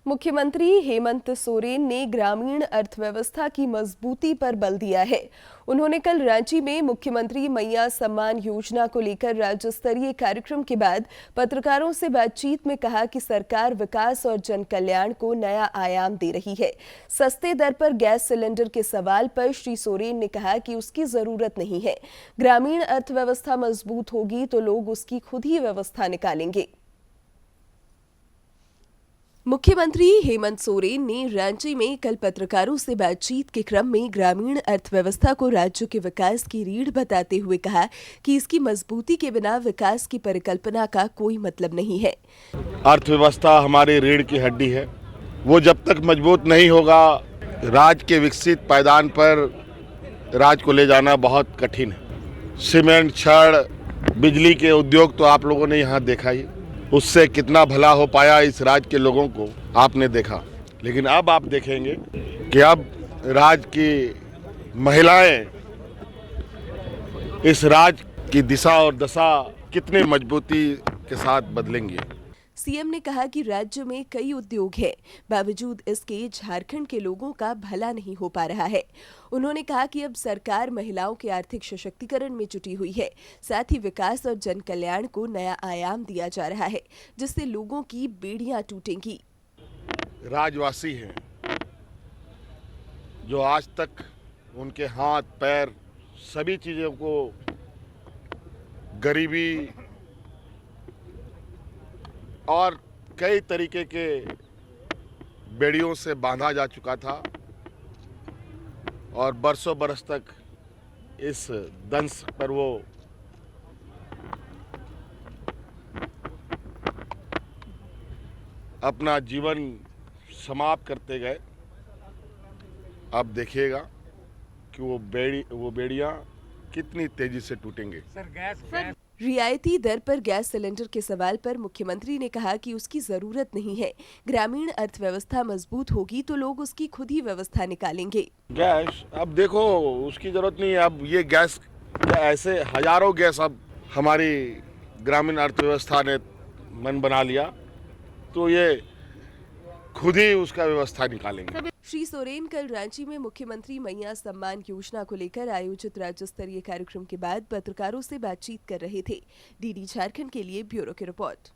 मुख्यमंत्री हेमंत सोरेन ने ग्रामीण अर्थव्यवस्था की मजबूती पर बल दिया है। उन्होंने कल रांची में मुख्यमंत्री मैया सम्मान योजना को लेकर राज्य स्तरीय कार्यक्रम के बाद पत्रकारों से बातचीत में कहा कि सरकार विकास और जन कल्याण को नया आयाम दे रही है। सस्ते दर पर गैस सिलेंडर के सवाल पर श्री सोरेन ने कहा कि उसकी जरूरत नहीं है। ग्रामीण अर्थव्यवस्था मजबूत होगी तो लोग उसकी खुद ही व्यवस्था निकालेंगे। मुख्यमंत्री हेमंत सोरेन ने रांची में कल पत्रकारों से बातचीत के क्रम में ग्रामीण अर्थव्यवस्था को राज्य के विकास की रीढ़ बताते हुए कहा कि इसकी मजबूती के बिना विकास की परिकल्पना का कोई मतलब नहीं है। अर्थव्यवस्था हमारी रीढ़ की हड्डी है। वो जब तक मजबूत नहीं होगा, राज्य के विकसित पायदान पर राज्य को ले जाना बहुत कठिन है। सीमेंट, छड़, बिजली के उद्योग तो आप लोगों ने यहाँ देखा ही, उससे कितना भला हो पाया इस राज्य के लोगों को आपने देखा। लेकिन अब आप देखेंगे कि अब राज्य की महिलाएं इस राज्य की दिशा और दशा कितनी मजबूती के साथ बदलेंगी। सीएम ने कहा कि राज्य में कई उद्योग हैं, बावजूद इसके झारखंड के लोगों का भला नहीं हो पा रहा है। उन्होंने कहा कि अब सरकार महिलाओं के आर्थिक सशक्तिकरण में जुटी हुई है। साथ ही विकास और जन कल्याण को नया आयाम दिया जा रहा है, जिससे लोगों की बेड़ियां टूटेंगी। राज्यवासी हैं जो आज तक उनके हाथ पैर सभी चीजों को गरीबी और कई तरीके के बेड़ियों से बांधा जा चुका था और बरसों बरस तक इस दंश पर वो अपना जीवन समाप्त करते गए। अब देखिएगा कि वो बेड़ियां कितनी तेजी से टूटेंगे। रियायती दर पर गैस सिलेंडर के सवाल पर मुख्यमंत्री ने कहा कि उसकी जरूरत नहीं है। ग्रामीण अर्थव्यवस्था मजबूत होगी तो लोग उसकी खुद ही व्यवस्था निकालेंगे। गैस अब देखो, उसकी जरूरत नहीं है। अब ये गैस ऐसे हजारों गैस अब हमारी ग्रामीण अर्थव्यवस्था ने मन बना लिया तो ये खुद ही उसका व्यवस्था निकालेंगे। श्री सोरेन कल रांची में मुख्यमंत्री मैया सम्मान योजना को लेकर आयोजित राज्य स्तरीय कार्यक्रम के बाद पत्रकारों से बातचीत कर रहे थे। डीडी झारखंड के लिए ब्यूरो की रिपोर्ट।